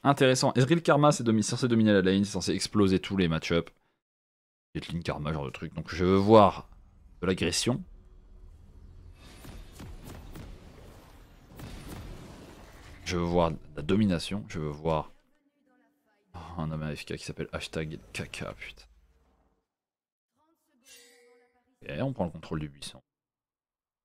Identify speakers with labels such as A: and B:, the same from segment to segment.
A: Intéressant. Ezreal Karma, c'est censé dominer la lane, c'est censé exploser tous les match-up. Caitlyn Karma, genre de truc. Donc je veux voir de l'agression. Je veux voir de la domination. Je veux voir un homme AFK qui s'appelle hashtag caca, putain. Et on prend le contrôle du buisson.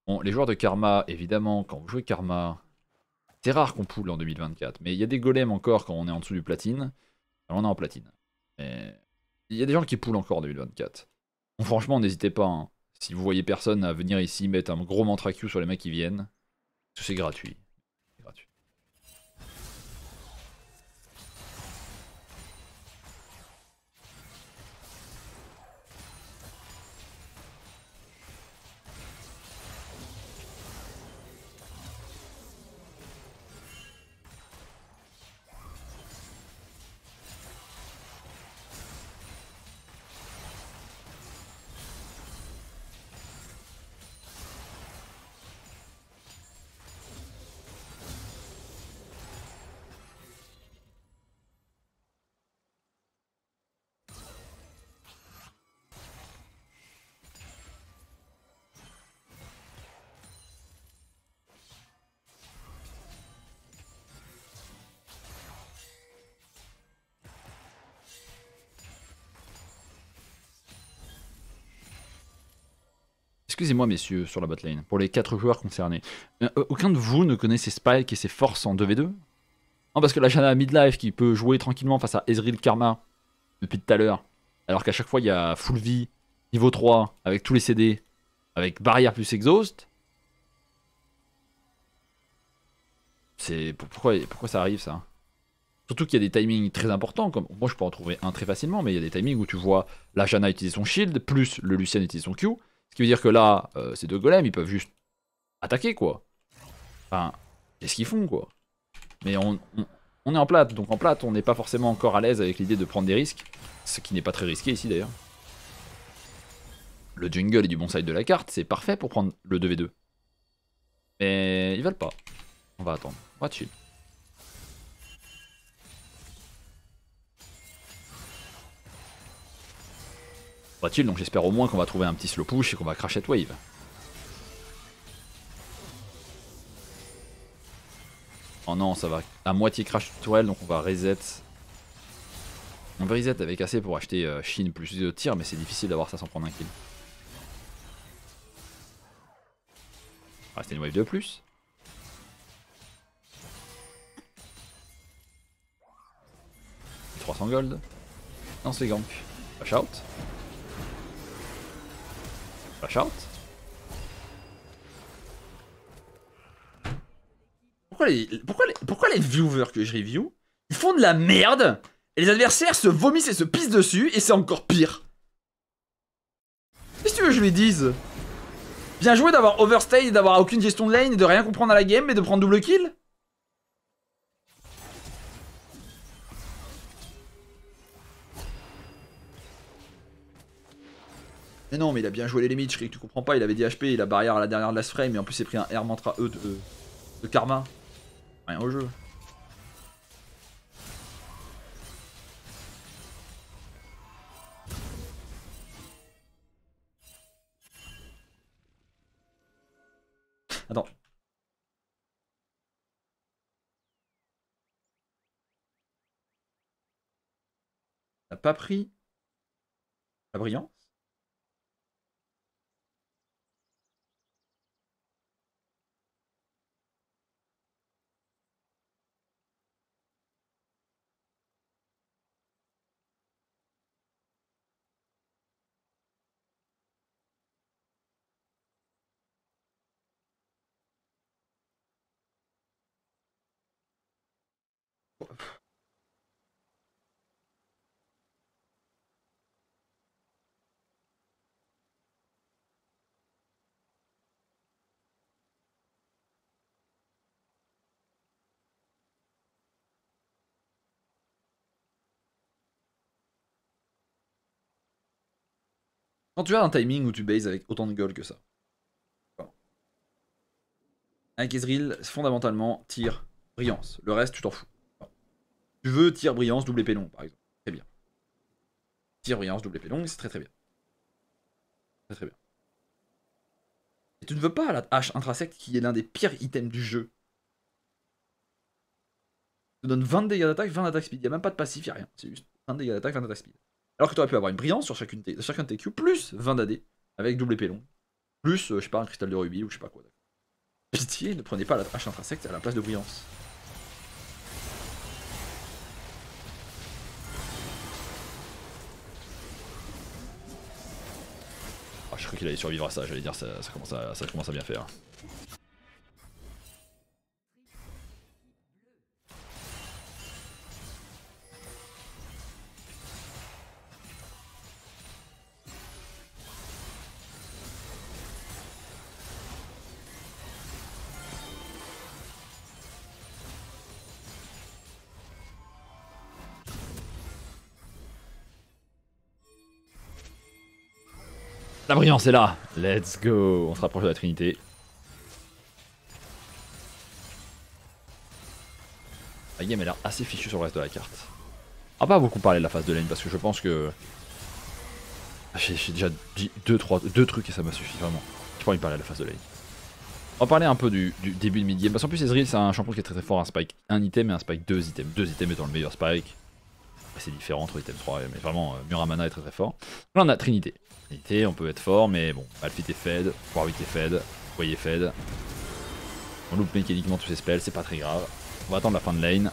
A: Bon, les joueurs de Karma, évidemment, quand vous jouez Karma, c'est rare qu'on poule en 2024. Mais il y a des golems encore quand on est en dessous du platine. Alors on est en platine. Mais il y a des gens qui poulent encore en 2024. Bon, franchement, n'hésitez pas. Hein. Si vous voyez personne à venir ici mettre un gros mantra Q sur les mecs qui viennent, parce que c'est gratuit. C'est gratuit. Excusez-moi, messieurs, sur la botlane, pour les 4 joueurs concernés. Aucun de vous ne connaît ses spikes et ses forces en 2v2? Non, parce que la Janna midlife qui peut jouer tranquillement face à Ezreal Karma depuis tout à l'heure, alors qu'à chaque fois il y a full vie, niveau 3, avec tous les CD, avec barrière plus exhaust. C'est pourquoi ça arrive ça? Surtout qu'il y a des timings très importants, comme moi je peux en trouver un très facilement, mais il y a des timings où tu vois la Janna utiliser son shield, plus le Lucian utiliser son Q, ce qui veut dire que là, ces deux golems, ils peuvent juste attaquer quoi. Enfin, qu'est-ce qu'ils font quoi? Mais on est en plate, donc en plate, on n'est pas forcément encore à l'aise avec l'idée de prendre des risques, ce qui n'est pas très risqué ici d'ailleurs. Le jungle est du bon side de la carte, c'est parfait pour prendre le 2v2. Mais ils veulent pas. On va attendre, on va chill. On va chill, donc j'espère au moins qu'on va trouver un petit slow push et qu'on va crash cette wave. Oh non, ça va à moitié crash tourelle, donc on va reset. On va reset avec assez pour acheter Shin plus de tir, mais c'est difficile d'avoir ça sans prendre un kill. Ah, c'était une wave de plus. « 300 gold. Non, c'est gank. Flash out. Flash out. Pourquoi les viewers que je review, ils font de la merde, et les adversaires se vomissent et se pissent dessus, et c'est encore pire. Qu'est-ce que tu veux que je lui dise? Bien joué d'avoir overstay, d'avoir aucune gestion de lane, et de rien comprendre à la game, mais de prendre double kill. Mais non, mais il a bien joué les limites, Shriek, tu comprends pas, il avait dit HP, il a barrière à la dernière de last frame, et en plus il a pris un R mantra E de karma. Rien au jeu. Attends. T'as pas pris la brillance? Quand tu as un timing où tu bases avec autant de gold que ça. Avec Ezreal, fondamentalement, tir, brillance. Le reste, tu t'en fous. Tu veux tir brillance, double épée longue, par exemple. Très bien. Tir brillance, double épée longue, c'est très très bien. Très très bien. Et tu ne veux pas la hache intrasecte qui est l'un des pires items du jeu. Tu donnes 20 dégâts d'attaque, 20 d'attaque speed. Il n'y a même pas de passif, il n'y a rien. C'est juste 20 dégâts d'attaque, 20 d'attaque speed. Alors que tu aurais pu avoir une brillance sur chacun de tes Q, plus 20 d'AD, avec double épée longue. Plus, je sais pas, un cristal de rubis ou je sais pas quoi. Pitié, ne prenez pas la hache intrasecte à la place de brillance. Oh, je crois qu'il allait survivre à ça, j'allais dire ça commence à bien faire. La brillance est là. Let's go. On se rapproche de la Trinité. La game a l'air assez fichue sur le reste de la carte. On va pas beaucoup parler de la phase de lane parce que je pense que... J'ai déjà dit deux trucs et ça m'a suffi vraiment. J'ai pas envie de parler de la phase de lane. On va parler un peu du début de mid-game. Parce qu'en plus Ezreal c'est un champion qui est très très fort. Un spike 1 item et un spike 2 items. 2 items étant le meilleur spike. C'est différent entre item 3 mais vraiment Muramana est très très fort. Là on a Trinité. Trinité on peut être fort mais bon. Malphite est fed, Warwick est fed, Voyer est fed. On loupe mécaniquement tous ses spells, c'est pas très grave. On va attendre la fin de lane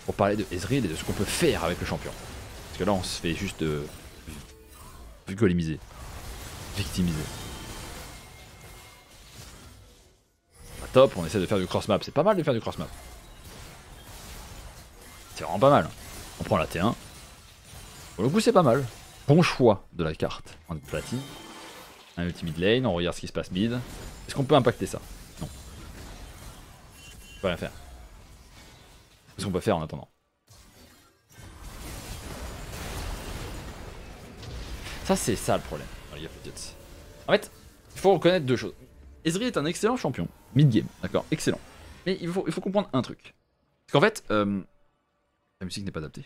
A: pour parler de Ezreal et de ce qu'on peut faire avec le champion. Parce que là on se fait juste golemiser, victimiser. Pas top, on essaie de faire du cross map, c'est pas mal de faire du cross map. C'est vraiment pas mal. On prend la T1. Pour le coup c'est pas mal. Bon choix de la carte en platine. Un ulti mid lane, on regarde ce qui se passe mid. Est-ce qu'on peut impacter ça? Non. On peut rien faire. Qu'est-ce qu'on peut faire en attendant? Ça c'est ça le problème dans les League of Legends. En fait, il faut reconnaître deux choses. Ezreal est un excellent champion, mid-game, d'accord, excellent. Mais il faut comprendre un truc. Parce qu'en fait, la musique n'est pas adaptée.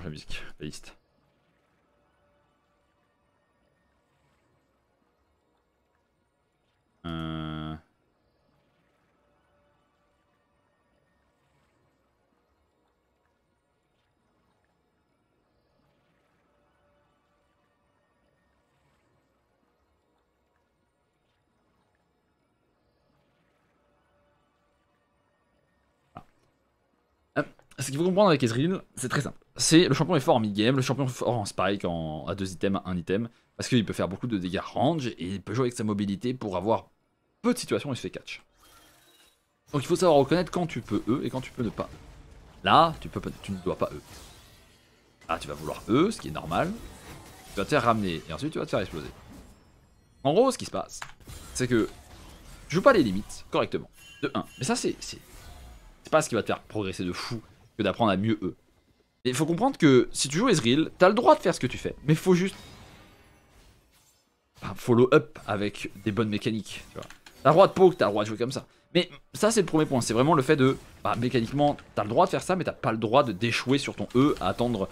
A: La musique, playlist. Ce qu'il faut comprendre avec Ezreal, c'est très simple. Le champion est fort en mid-game, le champion est fort en spike, à 2 items, 1 item, parce qu'il peut faire beaucoup de dégâts range et il peut jouer avec sa mobilité pour avoir peu de situations où il se fait catch. Donc il faut savoir reconnaître quand tu peux E et quand tu peux ne pas. Là, tu ne dois pas E. Là, tu vas vouloir E, ce qui est normal. Tu vas te faire ramener et ensuite tu vas te faire exploser. En gros, ce qui se passe, c'est que tu joues pas les limites correctement. De 1. Mais ça, c'est pas ce qui va te faire progresser de fou que d'apprendre à mieux E. Et il faut comprendre que si tu joues Ezreal, t'as le droit de faire ce que tu fais, mais faut juste follow up avec des bonnes mécaniques. T'as le droit de poke, t'as le droit de jouer comme ça. Mais ça c'est le premier point, c'est vraiment le fait de, mécaniquement, t'as le droit de faire ça, mais t'as pas le droit d'échouer sur ton E, à attendre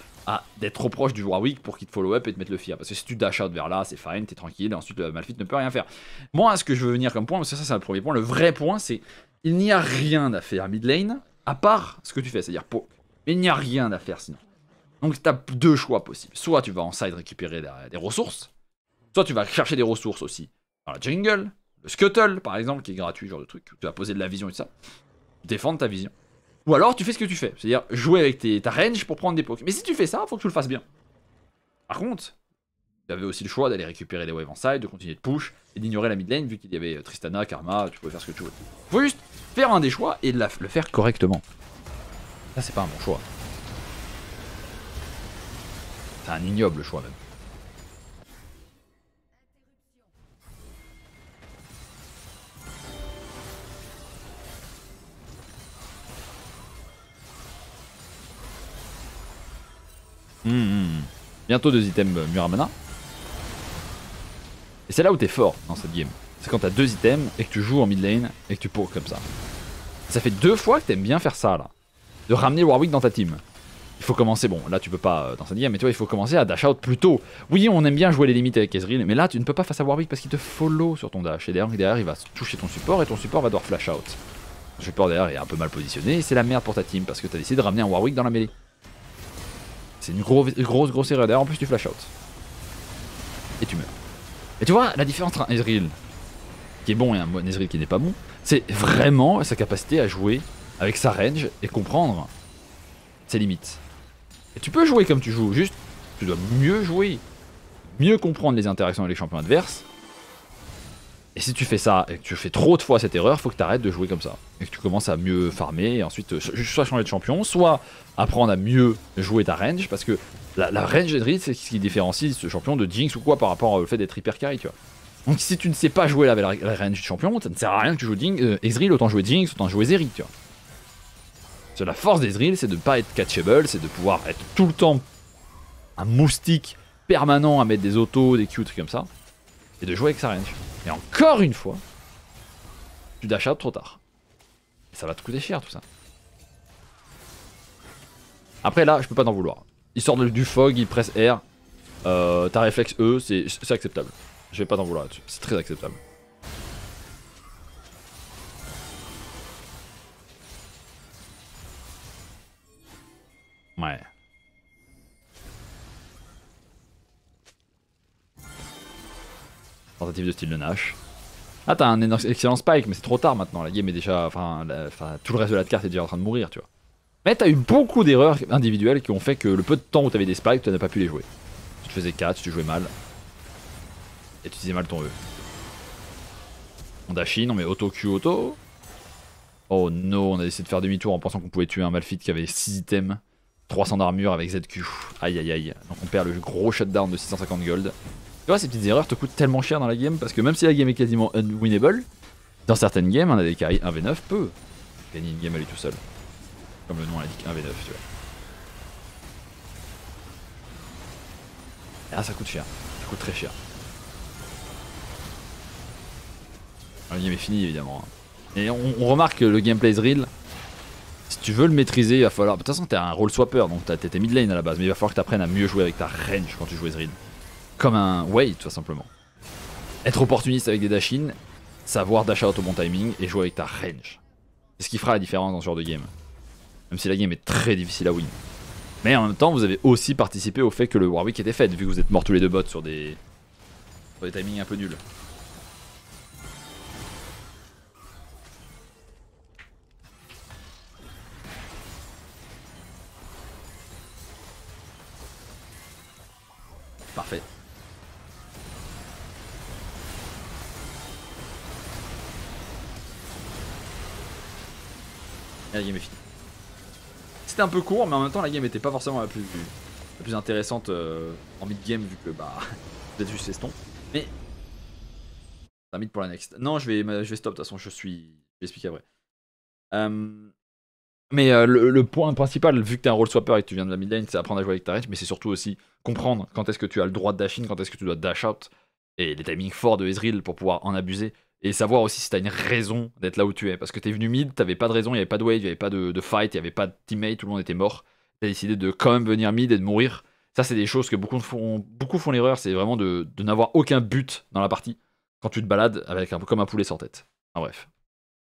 A: d'être trop proche du Warwick pour qu'il te follow up et te mettre le fear. Parce que si tu dash out vers là, c'est fine, t'es tranquille, et ensuite Malphite ne peut rien faire. Moi, ce que je veux venir comme point, parce que ça c'est le premier point, le vrai point c'est, il n'y a rien à faire mid lane, à part ce que tu fais, c'est-à-dire poke. Mais il n'y a rien à faire sinon. Donc tu as deux choix possibles. Soit tu vas en side récupérer des ressources, soit tu vas chercher des ressources aussi dans la jungle, le scuttle par exemple qui est gratuit, genre de truc, où tu vas poser de la vision et tout ça, défendre ta vision. Ou alors tu fais ce que tu fais, c'est-à-dire jouer avec ta range pour prendre des pokés. Mais si tu fais ça, faut que tu le fasses bien. Par contre, tu avais aussi le choix d'aller récupérer des waves en side, de continuer de push et d'ignorer la mid lane vu qu'il y avait Tristana, Karma, tu pouvais faire ce que tu veux. Faut juste faire un des choix et le faire correctement. Ça c'est pas un bon choix. C'est un ignoble choix même. Bientôt 2 items Muramana. Et c'est là où t'es fort dans cette game. C'est quand t'as 2 items et que tu joues en mid lane et que tu pours comme ça. Ça fait 2 fois que t'aimes bien faire ça là. De ramener Warwick dans ta team. Il faut commencer, bon là tu peux pas dans cette game, mais toi il faut commencer à dash out plus tôt. Oui, on aime bien jouer les limites avec Ezreal, mais là tu ne peux pas face à Warwick parce qu'il te follow sur ton dash. Et derrière il va toucher ton support et ton support va devoir flash out. Ton support derrière est un peu mal positionné et c'est la merde pour ta team parce que t'as décidé de ramener un Warwick dans la mêlée. C'est une grosse erreur. D'ailleurs en plus tu flash out. Et tu meurs. Et tu vois la différence entre un Ezreal qui est bon et un Ezreal qui n'est pas bon, c'est vraiment sa capacité à jouer avec sa range et comprendre ses limites. Et tu peux jouer comme tu joues, juste tu dois mieux jouer, mieux comprendre les interactions avec les champions adverses. Et si tu fais ça et que tu fais trop de fois cette erreur, faut que tu arrêtes de jouer comme ça. Et que tu commences à mieux farmer et ensuite soit changer de champion, soit apprendre à mieux jouer ta range, parce que la range Ezreal c'est ce qui différencie ce champion de Jinx ou quoi par rapport au fait d'être hyper carry, tu vois. Donc si tu ne sais pas jouer avec la range du champion, ça ne sert à rien que tu joues Ezreal, autant jouer Jinx, autant jouer Zeri, tu vois. La force d'Ezreal, c'est de ne pas être catchable, c'est de pouvoir être tout le temps un moustique permanent à mettre des autos, des Q, trucs comme ça, et de jouer avec sa range. Et encore une fois, tu dash out trop tard. Et ça va te coûter cher tout ça. Après là, je peux pas t'en vouloir. Il sort du fog, il presse R, t'as réflexe E, c'est acceptable. Je vais pas t'en vouloir là-dessus, c'est très acceptable. Ouais. Tentative de style de Nash. Ah, t'as un excellent spike, mais c'est trop tard maintenant. La game est déjà. Enfin, tout le reste de la carte est déjà en train de mourir, tu vois. Mais t'as eu beaucoup d'erreurs individuelles qui ont fait que le peu de temps où t'avais des spikes, tu n'as pas pu les jouer. Tu te faisais 4, tu jouais mal. Et tu disais mal ton E. On dash in, on met auto Q auto. Oh no, on a essayé de faire demi-tour en pensant qu'on pouvait tuer un Malphite qui avait 6 items. 300 d'armure avec ZQ. Aïe aïe aïe. Donc on perd le gros shutdown de 650 gold. Tu vois, ces petites erreurs te coûtent tellement cher dans la game parce que même si la game est quasiment unwinnable, dans certaines games, un AD carry 1v9 peut gagner une game à lui tout seul. Comme le nom l'indique, 1v9, tu vois. Ah, ça coûte cher. Ça coûte très cher. La game est finie évidemment. Et on remarque que le gameplay Ezreal, si tu veux le maîtriser, il va falloir. De toute façon, t'es un role swapper, donc t'es mid lane à la base, mais il va falloir que t'apprennes à mieux jouer avec ta range quand tu joues Ezreal. Comme un Wade, tout simplement. Être opportuniste avec des dash-in, savoir dash out au bon timing et jouer avec ta range. C'est ce qui fera la différence dans ce genre de game. Même si la game est très difficile à win. Mais en même temps, vous avez aussi participé au fait que le Warwick était fait, vu que vous êtes morts tous les deux bots sur des timings un peu nuls. Parfait. Et la game est finie. C'était un peu court, mais en même temps la game était pas forcément la plus intéressante en mid-game, vu que bah peut-être juste feston. Mais ça mid pour la next. Non, je vais stop, de toute façon je vais expliquer après. Mais le point principal, vu que t'es un role swapper et que tu viens de la mid lane, c'est apprendre à jouer avec ta range, mais c'est surtout aussi comprendre quand est-ce que tu as le droit de dash in, quand est-ce que tu dois dash out, et les timings forts de Ezreal pour pouvoir en abuser. Et savoir aussi si t'as une raison d'être là où tu es. Parce que t'es venu mid, t'avais pas de raison, il y avait pas de wave, il y avait pas de fight, il y avait pas de teammate, tout le monde était mort. T'as décidé de quand même venir mid et de mourir. Ça, c'est des choses que beaucoup font l'erreur, c'est vraiment de n'avoir aucun but dans la partie quand tu te balades avec un peu comme un poulet sans tête. Enfin bref.